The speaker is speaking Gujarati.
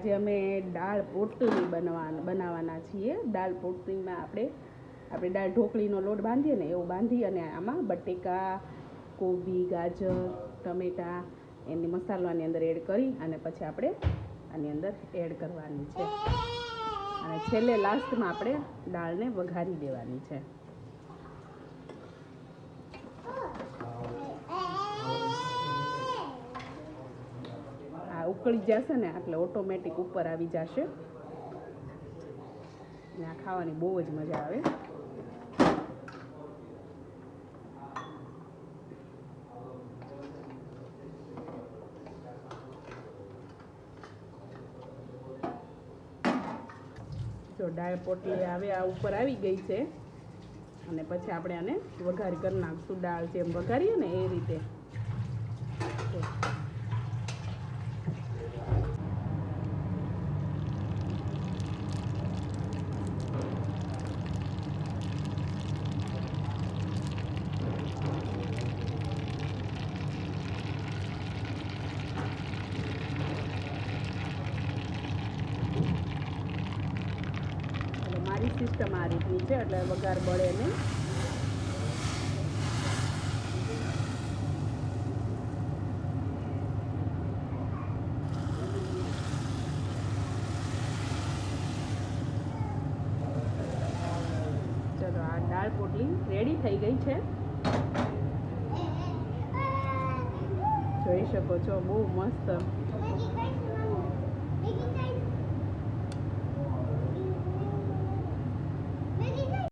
આજે અમે દાળ પોટલી બનાવવાના છીએ। દાળ પોટલીમાં આપણે દાળ ઢોકળીનો લોટ બાંધીએ ને એવું બાંધી અને આમાં બટેકા, કોબી, ગાજર, ટમેટા એની મસાલો આની અંદર એડ કરી અને પછી આપણે આની અંદર એડ કરવાની છે અને છેલ્લે લાસ્ટમાં આપણે દાળને વઘારી દેવાની છે। આ ઉકળી જશે ને એટલે ઓટોમેટિક ઉપર આવી જશે ને આ ખાવાની બહુ જ મજા આવે। જો દાળ પોટલી આવે આ ઉપર આવી ગઈ છે અને પછી આપણે આને વઘાર કરી નાખશું। દાળ જેમ વઘારીએ ને એ રીતે સિસ્ટમ આ રીતની છે એટલે વઘાર બળે નહીં। ચલો આ દાળ પોટલી રેડી થઈ ગઈ છે, જોઈ શકો છો બહુ મસ્ત।